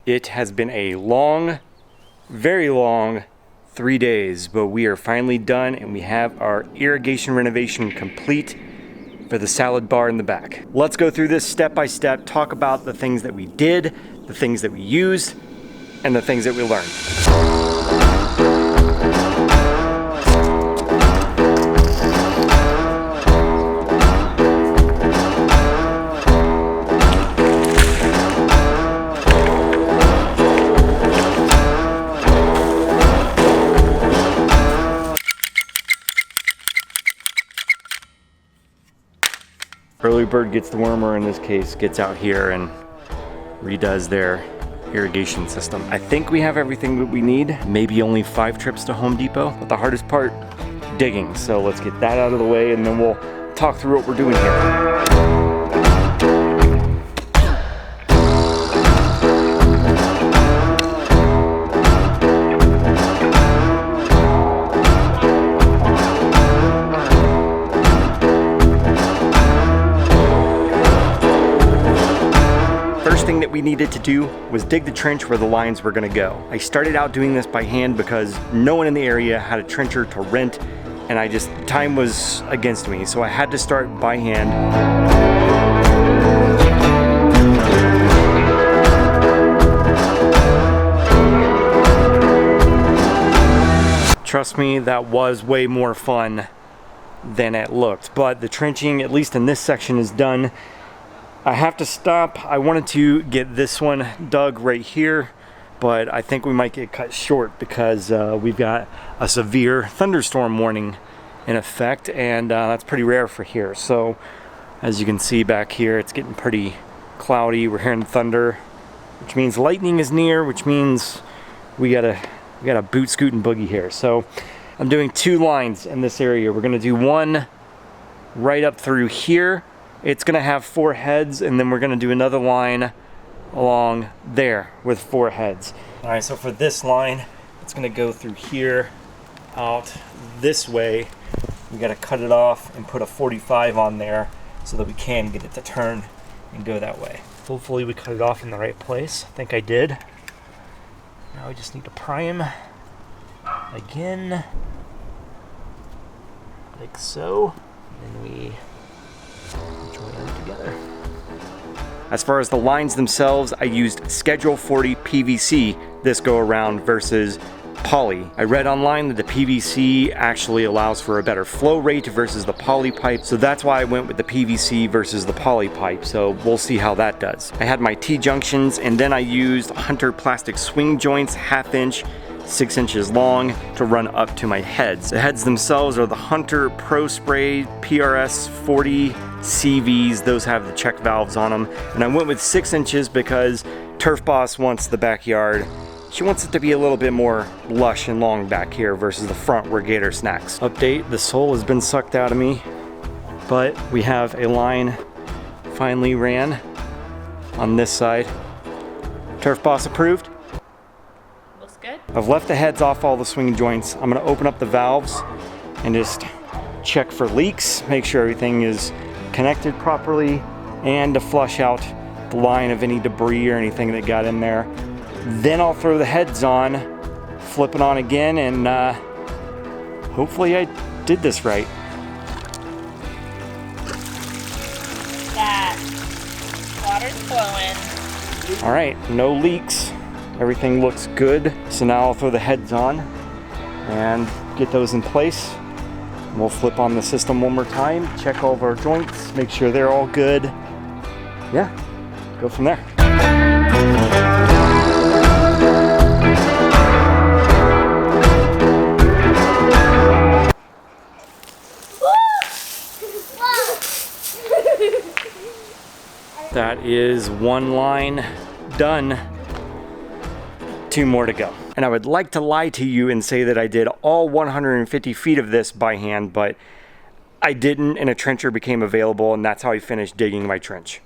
It has been a long, very long 3 days, but we are finally done and we have our irrigation renovation complete for the salad bar in the back. Let's go through this step by step, talk about the things that we did, the things that we used, and the things that we learned. Early bird gets the worm, or in this case, gets out here and redoes their irrigation system. I think we have everything that we need. Maybe only 5 trips to Home Depot, but the hardest part, digging. So let's get that out of the way and then we'll talk through what we're doing here. Thing that we needed to do was dig the trench where the lines were going to go. I started out doing this by hand because no one in the area had a trencher to rent, and time was against me, so I had to start by hand. Trust me, that was way more fun than it looked, but the trenching, at least in this section, is done. I have to stop. I wanted to get this one dug right here, but I think we might get cut short because we've got a severe thunderstorm warning in effect, and that's pretty rare for here. So as you can see back here, it's getting pretty cloudy. We're hearing thunder, which means lightning is near, which means we got a boot scoot and boogie here. So I'm doing 2 lines in this area. We're gonna do one right up through here. It's gonna have 4 heads, and then we're gonna do another line along there with 4 heads. All right, so for this line, it's gonna go through here, out this way. We gotta cut it off and put a 45 on there so that we can get it to turn and go that way. Hopefully we cut it off in the right place. I think I did. Now we just need to prime again, like so, and then we join them together. As far as the lines themselves, I used Schedule 40 PVC this go around versus poly. I read online that the PVC actually allows for a better flow rate versus the poly pipe, so that's why I went with the PVC versus the poly pipe, so we'll see how that does. I had my T-junctions, and then I used Hunter plastic swing joints, 1/2 inch, 6 inches long, to run up to my heads. The heads themselves are the Hunter Pro Spray PRS 40 CVs. Those have the check valves on them, and I went with 6 inches because Turf Boss wants the backyard. She wants it to be a little bit more lush and long back here versus the front where Gator snacks. Update, the soul has been sucked out of me, but we have a line finally ran on this side. Turf Boss approved. Looks good. I've left the heads off all the swing joints. I'm gonna open up the valves and just check for leaks, make sure everything is connected properly, and to flush out the line of any debris or anything that got in there. Then I'll throw the heads on, flip it on again, and hopefully I did this right. That water's flowing. All right, no leaks. Everything looks good. So now I'll throw the heads on and get those in place. We'll flip on the system one more time, check all of our joints, make sure they're all good. Yeah, go from there. That is 1 line done. 2 more to go. And I would like to lie to you and say that I did all 150 feet of this by hand, but I didn't, and a trencher became available, and that's how I finished digging my trench.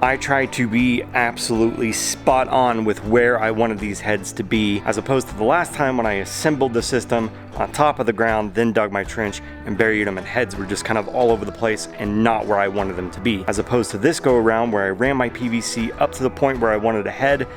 I tried to be absolutely spot on with where I wanted these heads to be, as opposed to the last time when I assembled the system on top of the ground, then dug my trench and buried them, and heads were just kind of all over the place and not where I wanted them to be. As opposed to this go around where I ran my PVC up to the point where I wanted a head,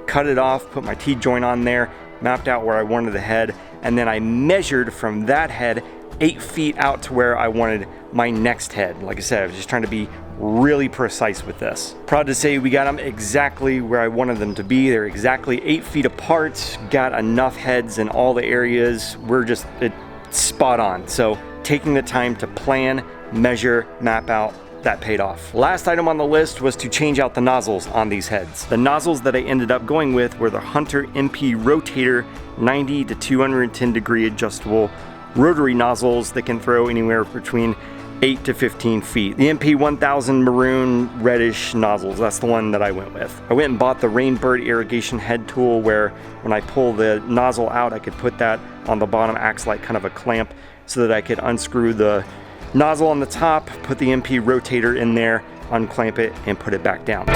cut it off, put my T-joint on there, mapped out where I wanted the head, and then I measured from that head 8 feet out to where I wanted my next head. Like I said, I was just trying to be really precise with this. Proud to say we got them exactly where I wanted them to be. They're exactly 8 feet apart, got enough heads in all the areas. We're just spot on. So taking the time to plan, measure, map out, that paid off. Last item on the list was to change out the nozzles on these heads. The nozzles that I ended up going with were the Hunter MP Rotator 90 to 210 degree adjustable rotary nozzles that can throw anywhere between 8 to 15 feet. The MP 1000 maroon reddish nozzles, that's the one that I went with. I went and bought the Rainbird irrigation head tool, where when I pull the nozzle out, I could put that on the bottom, acts like kind of a clamp, so that I could unscrew the nozzle on the top, put the MP rotator in there, unclamp it, and put it back down.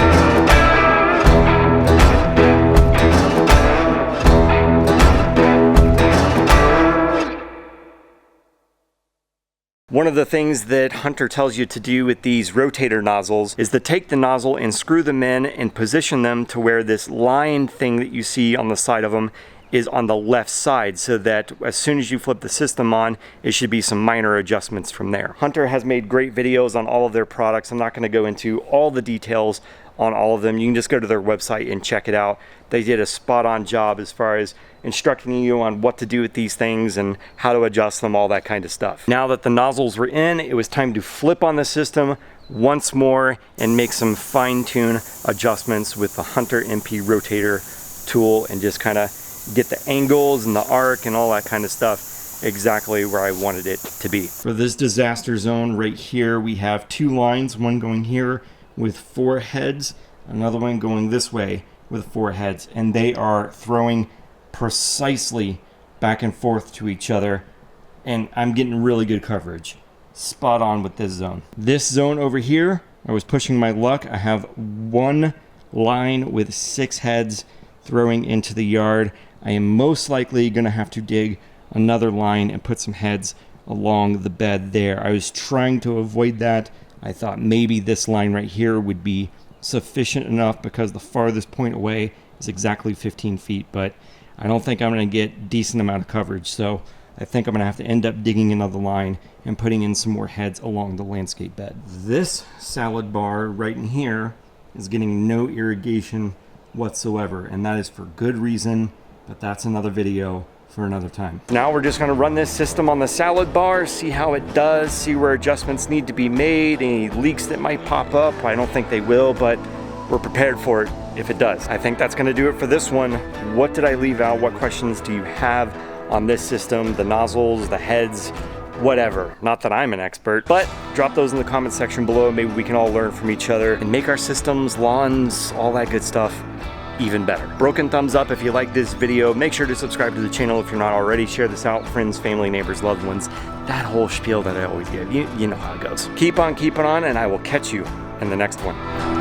One of the things that Hunter tells you to do with these rotator nozzles is to take the nozzle and screw them in and position them to where this line thing that you see on the side of them is on the left side, so that as soon as you flip the system on, it should be some minor adjustments from there. Hunter has made great videos on all of their products. I'm not going to go into all the details on all of them. You can just go to their website and check it out. They did a spot-on job as far as instructing you on what to do with these things and how to adjust them, all that kind of stuff. Now that the nozzles were in, it was time to flip on the system once more and make some fine-tune adjustments with the Hunter MP Rotator tool, and just kind of get the angles and the arc and all that kind of stuff exactly where I wanted it to be. For this disaster zone right here, we have 2 lines, one going here with 4 heads, another one going this way with 4 heads, and they are throwing precisely back and forth to each other, and I'm getting really good coverage. Spot on with this zone. This zone over here, I was pushing my luck. I have 1 line with 6 heads throwing into the yard. I am most likely going to have to dig another line and put some heads along the bed there. I was trying to avoid that. I thought maybe this line right here would be sufficient enough, because the farthest point away is exactly 15 feet, but I don't think I'm going to get decent amount of coverage, so I think I'm going to have to end up digging another line and putting in some more heads along the landscape bed. This salad bar right in here is getting no irrigation whatsoever, and that is for good reason, but that's another video for another time. Now we're just going to run this system on the salad bar, see how it does, see where adjustments need to be made, any leaks that might pop up. I don't think they will, but we're prepared for it if it does. I think that's going to do it for this one. What did I leave out? What questions do you have on this system, the nozzles, the heads, whatever? Not that I'm an expert, but drop those in the comment section below. Maybe we can all learn from each other and make our systems, lawns, all that good stuff even better. Broken thumbs up if you like this video. Make sure to subscribe to the channel if you're not already. Share this out, friends, family, neighbors, loved ones. That whole spiel that I always give. You know how it goes. Keep on keeping on, and I will catch you in the next one.